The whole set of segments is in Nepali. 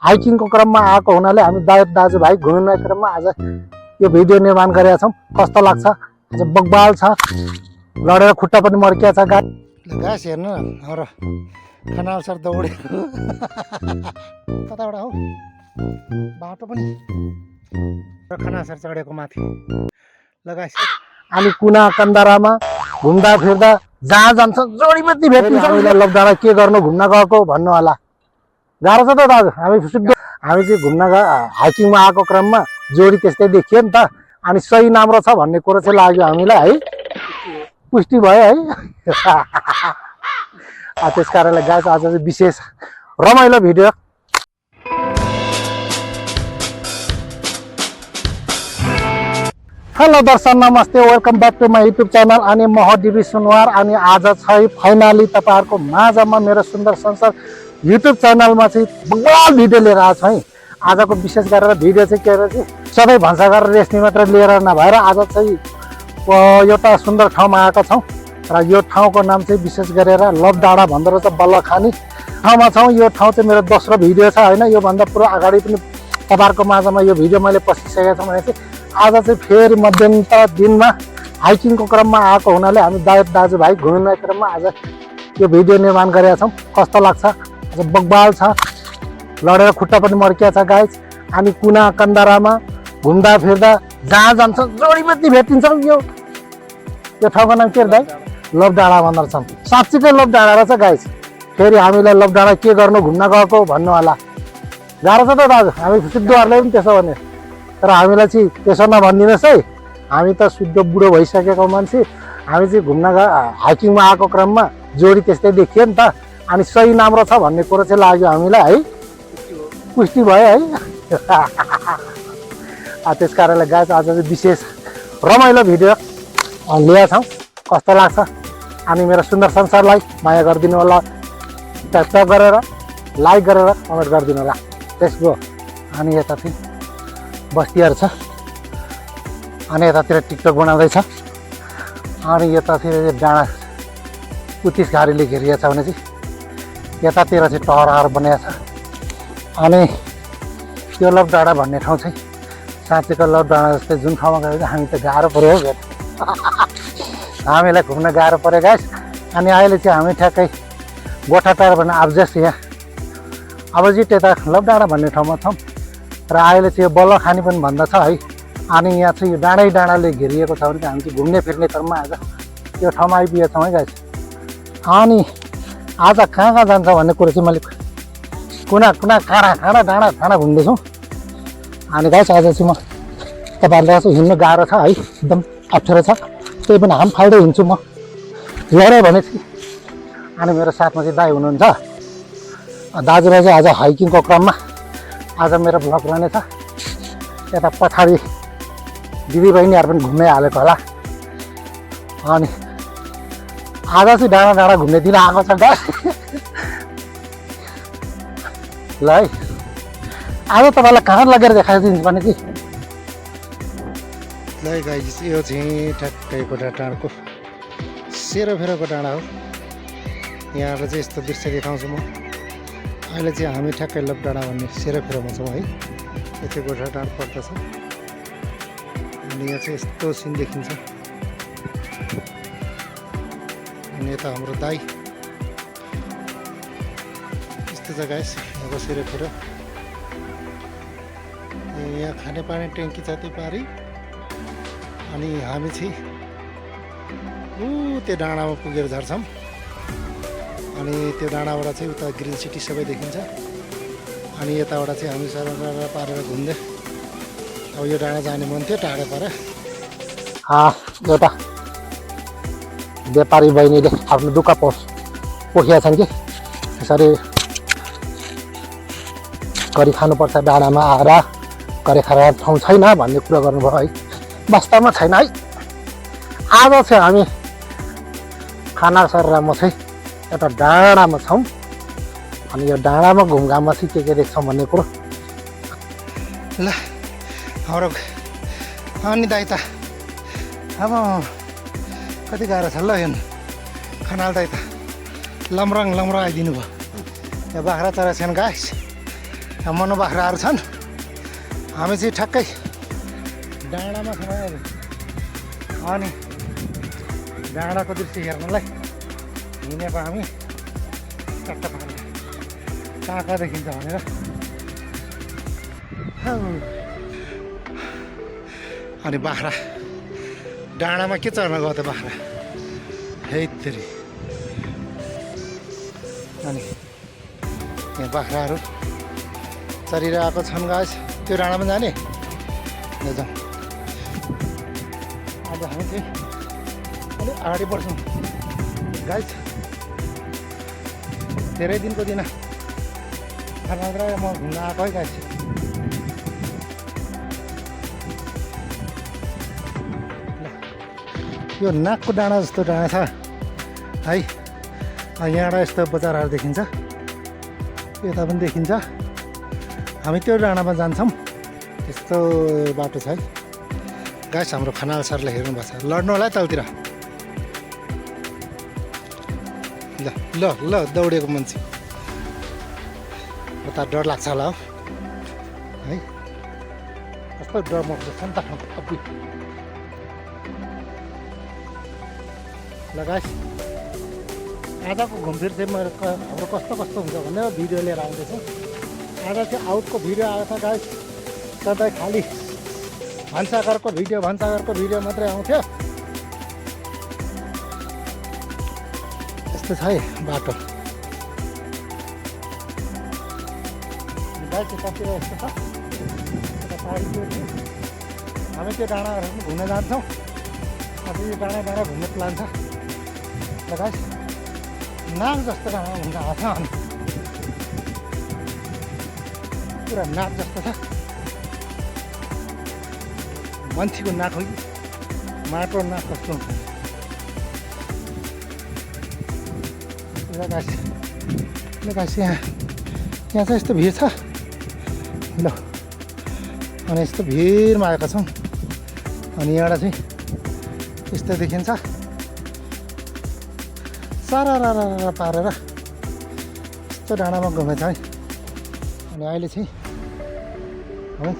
हाइकिङको क्रममा आएको हुनाले हामी दाजुभाइ घुम्ने क्रममा आज यो भिडियो निर्माण गरेका छौँ। कस्तो लाग्छ? आज बगबाल छ, लडेर खुट्टा पनि मर्किया छ। गाइस हेर्नु हाम्रो खनाल सर दौडेको कताबाट हो बाटो पनि खनाल सर चढेको माथि ल गाइस। अनि कुना कन्दरामा घुम्दा फिर्दा जहाँ जान्छ जोडीबत्ती भेटिन्छ। हामीलाई लब्डाँडा के गर्नु घुम्न गएको भन्नु होला। गाह्रो छ त दाजु। हामी चाहिँ घुम्न हाइकिङमा आएको क्रममा जोडी त्यस्तै देखियो नि त। अनि सही राम्रो छ भन्ने कुरो चाहिँ लाग्यो हामीलाई है, पुष्टि भयो है। त्यस कारणले गाइस आज चाहिँ विशेष रमाइलो भिडियो। हेलो दर्शक नमस्ते, welcome back to my YouTube channel. अनि म हो डिबी सुनवार। अनि आज चाहिँ फाइनली तपाईँहरूको माझमा मेरो सुन्दर संसार युट्युब च्यानलमा चाहिँ बवाल भिडियो लिएर आएको छु है। आजको विशेष गरेर भिडियो चाहिँ के अरे सधैँ भान्साघर रेस्नी मात्र लिएर नभएर आज चाहिँ एउटा सुन्दर ठाउँमा आएको छौँ र यो ठाउँको नाम चाहिँ विशेष गरेर लबडाँडा भन्दो रहेछ, बल्लखानी ठाउँमा छौँ। यो ठाउँ चाहिँ मेरो दोस्रो भिडियो छ होइन। योभन्दा पुरा अगाडि पनि तपाईँहरूको माझमा यो भिडियो मैले पसिसकेको छु भने चाहिँ आज चाहिँ फेरि मध्यन्तर दिनमा हाइकिङको क्रममा आएको हुनाले हामी दाजुभाइ घुम्ने क्रममा आज यो भिडियो निर्माण गरेका छौँ। कस्तो लाग्छ? आज बगबाल छ, लडेर खुट्टा पनि मर्किया छ गाइस। अनि कुना कन्दरामा घुम्दा फिर्दा जहाँ जान्छ जोडीबत्ती भेटिन्छ। यो ठाउँको नाम के दाइ? लबडाँडा भन्दो रहेछ। साँच्चीकै लबडाँडा रहेछ गाइस। फेरि हामीलाई लबडाँडा के गर्नु घुम्न गएको भन्नु होला। गाह्रो छ त दाजु। हामी सिद्धहरूले पनि त्यसो भने, तर हामीलाई चाहिँ त्यसो नभनिदिनुहोस् है। हामी त शुद्ध बुढो भइसकेको मान्छे। हामी चाहिँ घुम्न हाइकिङमा आएको क्रममा जोडी त्यस्तै देखियो नि त। अनि सही राम्रो छ भन्ने कुरो चाहिँ लाग्यो हामीलाई है, पुष्टि भयो है। त्यस कारणले गाइस आज चाहिँ विशेष रमाइलो भिडियो लिएका छौँ। कस्तो लाग्छ? अनि मेरो सुन्दर संसारलाई माया गरिदिनु होला, ट्याग गरेर लाइक गरेर कमेन्ट गरिदिनु होला। त्यसको अनि यता चाहिँ बस्तीहरू छ, अनि यतातिर टिकटक बनाउँदैछ, अनि यतातिर डाँडा उत्तिस घारीले घेरिएको छ भने चाहिँ यतातिर चाहिँ टहरहरू बनाएको छ। अनि त्यो लबडाँडा भन्ने ठाउँ चाहिँ साँच्चीको लबडाँडा जस्तै जुन ठाउँमा गयो हामी त गाह्रो पऱ्यो हो। हामीलाई घुम्न गाह्रो पऱ्यो गाइस। अनि अहिले चाहिँ हामी ठ्याक्कै गोठाटार भन्ने अब्जेक्ट यहाँ अपोजिट यता लबडाँडा भन्ने ठाउँमा छौँ र अहिले चाहिँ यो बल्लखानी पनि भन्दा छ है। अनि यहाँ चाहिँ यो डाँडै घेरिएको छ भने हामी चाहिँ घुम्ने फिर्ने क्रममा आज यो ठाउँमा आइपुगेका छौँ है गाइस। अनि आज कहाँ जान्छ भन्ने कुरो चाहिँ मैले कुना डाँडा घुम्दैछौँ। अनि गाइस आज चाहिँ म तपाईँहरूलाई चाहिँ हिँड्नु गाह्रो छ है, एकदम अप्ठ्यारो छ। त्यही पनि हाम फाल्दै हिँड्छु म, लड्यो भने चाहिँ। अनि मेरो साथमा चाहिँ दाइ हुनुहुन्छ। दाजुलाई चाहिँ आज हाइकिङको क्रममा आज मेरो भ्लग रहनेछ। यता पछाडि दिदीबहिनीहरू पनि घुम्नै हालेको होला। अनि आज चाहिँ डाँडा घुम्ने दिन आएको छ गाइस। ल है, आज तपाईँलाई कहाँ लगेर देखाइदिन्छु भने चाहिँ ल गाइस, यो चाहिँ ठ्याक्कै गोठाटारको सेरोफेरोको डाँडा हो। यहाँबाट चाहिँ यस्तो दृश्य देखाउँछु म। अहिले चाहिँ हामी ठ्याक्कै लबडाँडा भन्ने सेरोफेरोमा छौँ है। यो चाहिँ गोठाटार पर्दछ। अनि यहाँ चाहिँ यस्तो सिन देखिन्छ। अनि यता हाम्रो दाई यस्तो छ गाइस यहाँको सेरोफेरो। यहाँ खानेपानी ट्याङ्की छ त्यो पारि। अनि हामी चाहिँ त्यो डाँडामा पुगेर झर्छौँ। अनि त्यो डाँडाबाट चाहिँ उता ग्रिन सिटी सबै देखिन्छ। अनि यताबाट चाहिँ हामी सरर पारेर घुम्दै अब यो डाँडा जाने मन थियो, टाढो पऱ्यो। एउटा व्यापारी बहिनीले आफ्नो दुःख पोखिया छन् कि यसरी गरी खानुपर्छ डाँडामा आएर, गरी खाएर ठाउँ छैन भन्ने कुरो गर्नुभयो है। वास्तवमा छैन है। आज चाहिँ हामी खाना सरेर म चाहिँ एउटा डाँडामा छौँ। अनि यो डाँडामा घुमघाममा चाहिँ के देख्छौँ भन्ने कुरो ल हाम्रो। अनि दाइ त अब कति गाह्रो छ ल। हेर्नु खनाल दाइ त लम्रङ आइदिनु भयो। यो बाख्रा चरा छैन गाइस। मनो बाख्राहरू छन्। हामी चाहिँ ठ्याक्कै डाँडामा छौँ अब। अनि डाँडाको दृश्य हेर्नलाई हिँडेको हामी चट्ट पारेर कहाँ कहाँ देखिन्छ भनेर। अनि बाख्रा डाँडामा के चर्न गयो त बाख्रा हैतरी। अनि यहाँ बाख्राहरू चरिरहेको छन् गाइस। त्यो डाँडामा जाने जाउँ। आज हामी चाहिँ अलिक अगाडि बढ्छौँ गाइस। धेरै दिनको दिन मात्र म घुम्न आएको है गाइस। यो नाकको डाँडा जस्तो डाँडा छ है। यहाँबाट यस्तो बजारहरू देखिन्छ, यता पनि देखिन्छ। हामी त्यो डाँडामा जान्छौँ। त्यस्तो बाटो छ है गाइस। हाम्रो खनाल सरले हेर्नुभएको छ। लड्नु होला है तलतिर। ल ल ल दौडेको मान्छे उता डर लाग्छ होला हो है। कस्तो डर मर्छ नि त अब्बुई। ल गाइस आजको घुमफिर चाहिँ मेरो हाम्रो कस्तो कस्तो हुन्छ भनेर भिडियो लिएर आउँदैछु। आज चाहिँ आउटको भिडियो आएको छ गाइस। सधैँ खालि भान्साघरको भिडियो मात्रै आउँथ्यो। यस्तो छ है बाटो गाइस। यतातिर यस्तो छ। यता पारिको हामी त्यो डाँडाहरू पनि घुम्न जान्छौँ। अझै यो डाँडा घुम्ने प्लान छ। ल गाइस नाक जस्तो डाँडा घुम्न आएको छ। अनि पुरा नाक जस्तो छ। मान्छेको नाक हो कि माटो नाक कस्तो हुन्छ। गाइस यहाँ चाहिँ यस्तो भिड छ। ल अनि यस्तो भिडमा आएका छौँ। अनि यहाँबाट चाहिँ यस्तो देखिन्छ। सारा पारेर यस्तो डाँडामा घुमेछ है। अनि अहिले चाहिँ हामी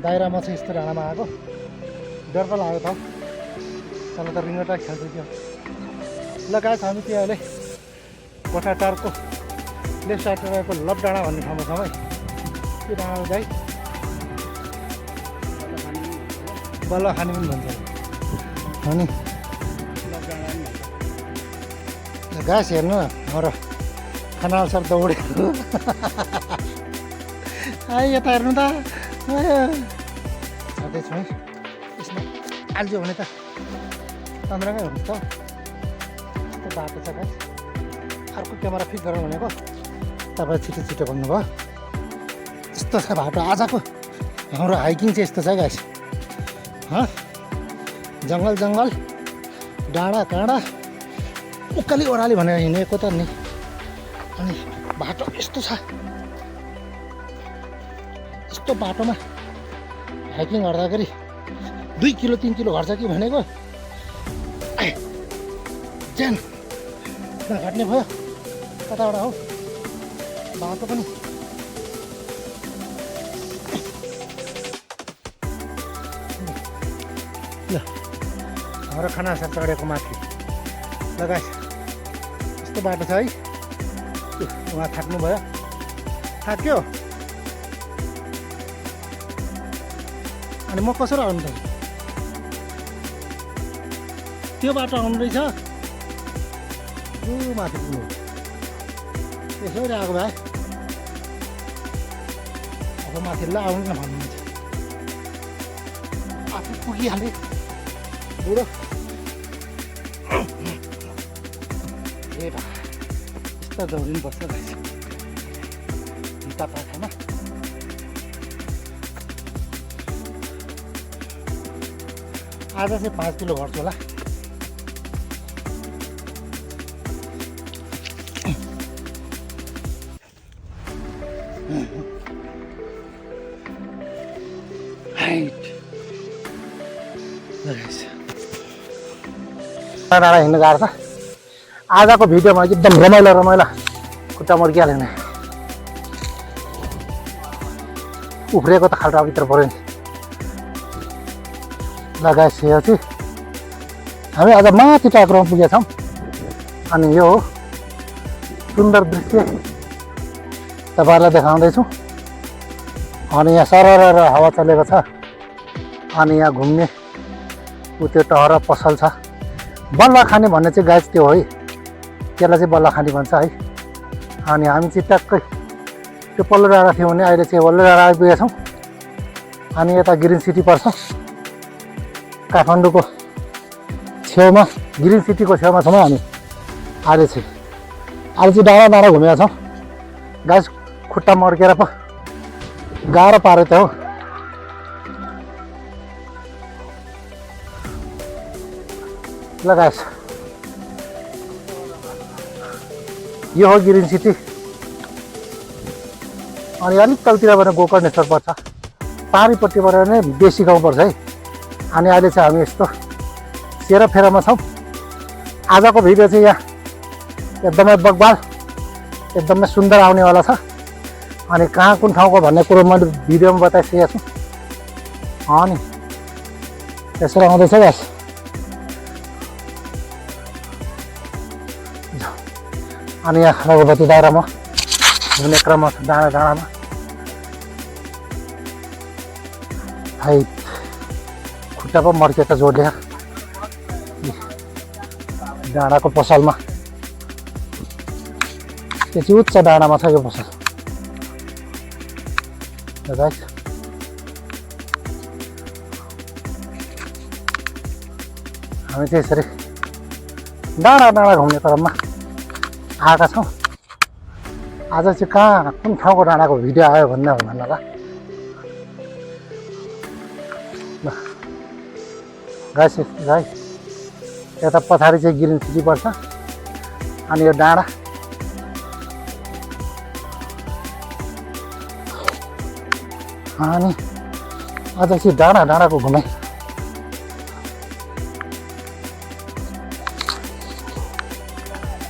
दाइरामा चाहिँ यस्तो डाँडामा आएको। डर पो लाग्यो त हौ। तल त रिङ्गटा खेल्दै थियो। ल गाइस हामी त्यो अहिले गोठाटारको लेफ्ट साइडमा रहेको लप डाँडा भन्ने ठाउँमा छौँ है। त्यो डाँडामा चाहिँ बल्ल खाने पनि भन्छ। अनि गाइस हेर्नु न हाम्रो खनाल सर दौडेको। यता हेर्नु त छँदैछु है। यसमा आल्झ्यो भने त तन्द्रमै हुन्छ। यस्तो बाटो छ गाइस। अर्को क्यामेरा फिट गरौँ भनेको तपाईँ छिटो भन्नुभयो। यस्तो छ बाटो। आजको हाम्रो हाइकिङ चाहिँ यस्तो छ गाइस। जङ्गल डाँडा काँडा उकाली ओह्राली भनेर हिँडेको त नि। अनि बाटो यस्तो छ। यस्तो बाटोमा हाइकिङ गर्दाखेरि 2 किलो 3 किलो घट्छ कि भनेको ज्यान नघट्ने भयो। कताबाट हो बाटो पनि। ल हाम्रो खाना चढेको माथि। ल गाइस यस्तो बाटो छ है। उहाँ थाक्नु भयो। थाक्यो। अनि म कसरी आउनु त? त्यो बाटो आउनु रहेछ। माथि पुग्नु यसरी आएको भए अब माथि ल आउनु न भन्नुहुन्छ। आफू पुगिहाले बुढो। ए बा यस्तो दौडिनुपर्छ रहेछ भित्ता पाखामा। आज चाहिँ 5 किलो घट्छु होला। डाँडा हिँड्नु गाह्रो छ। आजको भिडियोमा एकदम रमाइलो खुट्टा मर्किहाल्यो नि। उफ्रिएको त खाल्टा भित्र पऱ्यो नि लगाइसकेपछि हामी अझ माथि टाक्रोमा पुगेका छौँ अनि यो हो सुन्दर दृश्य तपाईँहरूलाई देखाउँदैछु अनि यहाँ सरर हावा चलेको छ अनि यहाँ घुम्ने उ त्यो टहर पसल छ बल्ल खाने भन्ने चाहिँ गाइस त्यो हो है त्यसलाई चाहिँ बल्ल खाने भन्छ है अनि हामी चाहिँ ट्याक्कै त्यो पल्लो डाँडा थियौँ भने अहिले चाहिँ वल्लो डाँडा आइपुगेका छौँ अनि यता ग्रिन सिटी पर्छ काठमाडौँको छेउमा ग्रिन सिटीको छेउमा छौँ हामी अहिले चाहिँ डाँडा डाँडा घुमेका छौँ गाइस खुट्टा मर्केर पो गाह्रो पाऱ्यो त हो ल गाइस यो हो ग्रिन सिटी अनि अलिक तलतिरबाट गोकर्णेश्वर पर्छ पारीपट्टिबाट नै बेसी गाउँ पर्छ है अनि अहिले चाहिँ हामी यस्तो सेराफेरामा छौँ आजको भिडियो चाहिँ यहाँ एकदमै बगबाल एकदमै सुन्दर आउनेवाला छ अनि कहाँ कुन ठाउँको भन्ने कुरो मैले भिडियोमा बताइसकेको छु अनि त्यसरी आउँदैछ गाइस अनि यहाँ रघुपति दाइरामा घुम्ने क्रममा डाँडा डाँडामा है खुट्टा पो मर्के त जोड्या डाँडाको पसलमा त्यो चाहिँ उच्च डाँडामा छ यो पसल गाइस हामी चाहिँ यसरी डाँडा डाँडा घुम्ने क्रममा आएका छौँ आज चाहिँ कहाँ कुन ठाउँको डाँडाको भिडियो आयो भन्ने हो भन्नला गाइस यता पछाडि चाहिँ ग्रिन सिटी पर्छ अनि यो डाँडा अनि आज चाहिँ डाँडा डाँडाको घुमाइ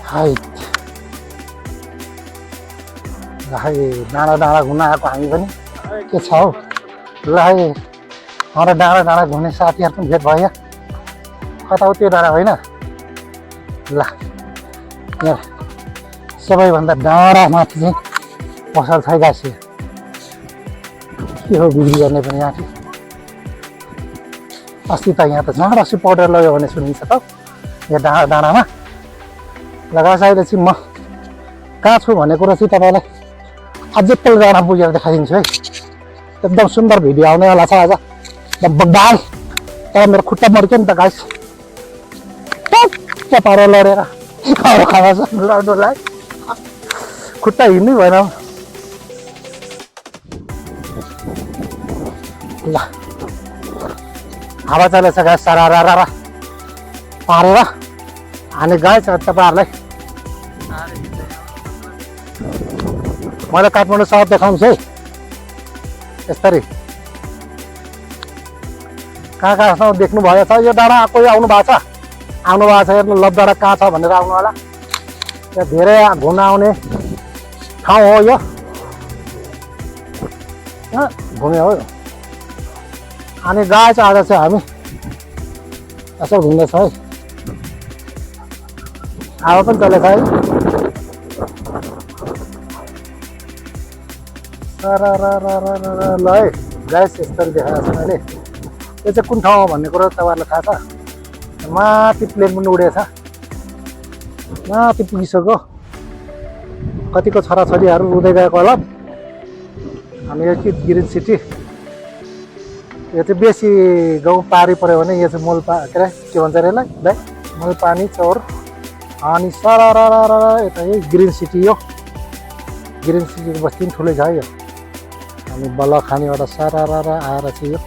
हाई डाँडा डाँडा घुम्न आएको हामी पनि के छ हौ ल है हाम्रो डाँडा डाँडा घुम्ने साथीहरू पनि भेट भयो कता हो त्यो डाँडा होइन ल यहाँ सबैभन्दा डाँडा माथि चाहिँ पसल छ गाँसी के हो बिक्री गर्ने पनि यहाँ चाहिँ अस्ति त यहाँ त झाँडसी पाउडर लग्यो भने सुनिन्छ त यहाँ डाँडा डाँडामा लगाएर अहिले चाहिँ म कहाँ छु भन्ने कुरा चाहिँ तपाईँलाई अझै पल्लो डाँडा पुगेर देखाइदिन्छु है एकदम सुन्दर भिडियो आउनेवाला छ आज बगबाल तर मेरो खुट्टा मर्क्यो नि त गाइस टक्क पारेर लडेर खाना लड्नुलाई खुट्टा हिँड्नै भएन ल हावा चलेछ गाइस सारा पारेर अनि गाइस तपाईँहरूलाई मैले काठमाडौँ सहर देखाउँछु है यसरी कहाँ कहाँसम्म देख्नु भएको छ यो डाँडा कोही आउनु भएको छ हेर्नु लभ डाँडा कहाँ छ भनेर आउनु होला यहाँ धेरै घुम्न आउने ठाउँ हो यो घुम्यो हो अनि गाइस आज चाहिँ हामी यसो घुम्दैछौँ है हावा पनि चलेछ है ल है गाइस यसरी देखाएको छ मैले यो चाहिँ कुन ठाउँ हो भन्ने कुरो तपाईँहरूलाई थाहा छ माथि प्लेन पनि उडेछ माथि पुगिसक्यो कतिको छोराछोरीहरू उड्दै गएको होला अनि यो ग्रिन सिटी यो चाहिँ बेसी गाउँ पारी पऱ्यो भने यो चाहिँ के भन्छ अरे यसलाई भाइ मूलपानी चौर अनि सर यता यही ग्रिन सिटी यो ग्रिन सिटीको बस्ती पनि ठुलै छ है यो अनि बल्ल खानेबाट सारा आएर चाहिँ यो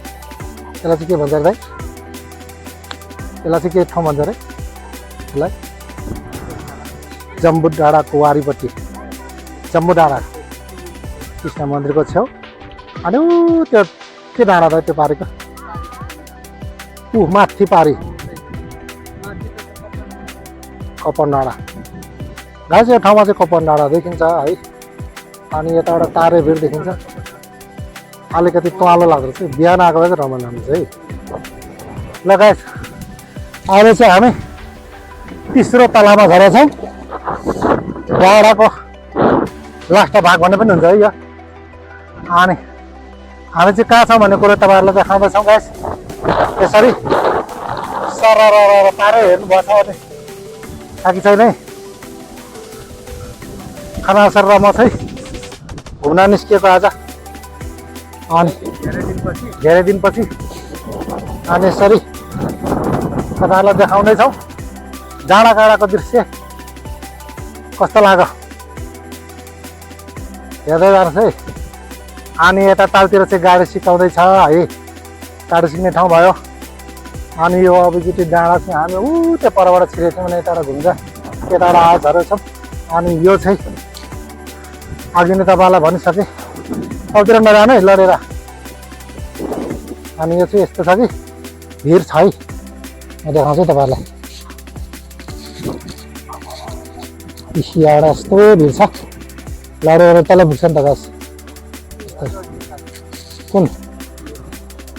त्यसलाई चाहिँ के भन्छ अरे भाइ त्यसलाई चाहिँ के ठाउँ भन्छ अरे यसलाई जम्बु डाँडाको वारीपट्टि जम्बु डाँडा कृष्ण मन्दिरको छेउ अनि त्यो के डाँडा त त्यो पारीको माथि पारी कपन डाँडा गाइस यो ठाउँमा चाहिँ कपन डाँडा देखिन्छ है अनि यताबाट तारे भिर देखिन्छ अलिकति कवालो लाग्दो रहेछ बिहान आएको भए चाहिँ रमाइलो हुन्छ है ल गाइस अहिले चाहिँ हामी तेस्रो तलामा झरेका छौँ डाँडाको लास्ट भाग भन्ने पनि हुन्छ है यो अनि हामी चाहिँ कहाँ छौँ भन्ने कुरो तपाईँहरूलाई देखाउँदैछौँ गाइस यसरी सरर पारै हेर्नुभएको छ भने थाकी छैन है खाना सर र म चाहिँ घुम्न निस्किएको आज अनि धेरै दिनपछि अनि यसरी तपाईँहरूलाई देखाउँदैछौँ डाँडा काँडाको दृश्य कस्तो लाग्यो हेर्दै जानुहोस् है अनि यता तालतिर चाहिँ गाडी सिकाउँदैछ है गाडी सिक्ने ठाउँ भयो अनि यो अबदेखि डाँडा चाहिँ हामी ऊ त्यो परबाट छिरेको थियौँ भने यताबाट घुम्छ यताबाट आवाज झरेछौँ अनि यो चाहिँ अघि नै तपाईँलाई भनिसकेँ सबतिर नजानु है लडेर अनि यो चाहिँ यस्तो छ कि भिड छ है म देखाउँछु तपाईँहरूलाई यहाँ यस्तो भिड छ लडेर तल पुग्छ नि त गाइस कुन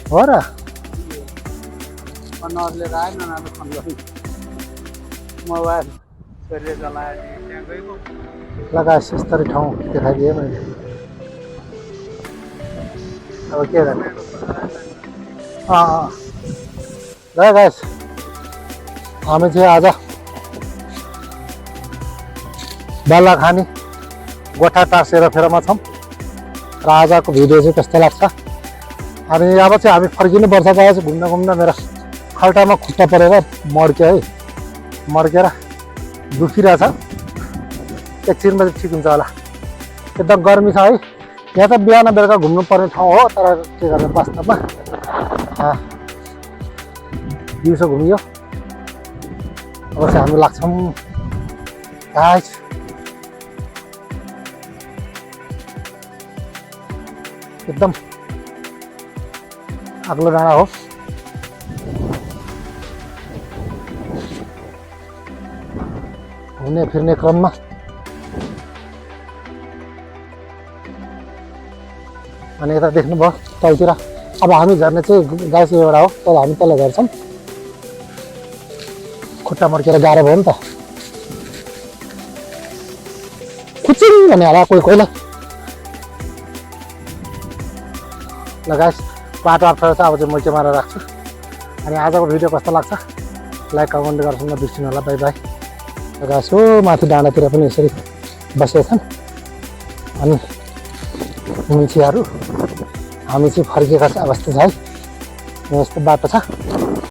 हो र लगाएस यस्तरी ठाउँ देखाइदिएँ मैले अब के गर्ने ल गाइस हामी चाहिँ आज बल्लाखानी गोठा टाँसेर फेरमा छौँ र आजको भिडियो चाहिँ कस्तो लाग्छ अनि अब चाहिँ हामी फर्किनुपर्छ गएछ घुम्न घुम्न मेरो खल्टामा खुट्टा परेर मड्क्यो है मड्केर दुखिरहेछ एकछिनमा चाहिँ ठिक हुन्छ होला एकदम गर्मी छ है यहाँ त बिहान बेलुका घुम्नु पर्ने ठाउँ हो तर के गर्ने वास्तवमा दिउँसो घुमियो अब चाहिँ हामी लाग्छौँ गाइस एकदम अग्लो डाँडा हो घुम्ने फिर्ने क्रममा अनि यता देख्नुभयो तलतिर अब हामी झर्ने चाहिँ गाइस एउटा हो तर हामी तल झर्छौँ खुट्टा मर्केर गाह्रो भयो नि त खुच्चिङ भन्ने होला कोही कोहीलाई ल गाइस बाटो अप्ठ्यारो छ अब चाहिँ म क्यामेरा राख्छु अनि आजको भिडियो कस्तो लाग्छ लाइक कमेन्ट गर्छौँ बिर्सिनु होला बाई बाई गाइस हो माथि डाँडातिर पनि यसरी बसेका छन् अनि मुन्छिहरू हामी चाहिँ फर्किएका अवस्था छ है यस्तो बाटो छ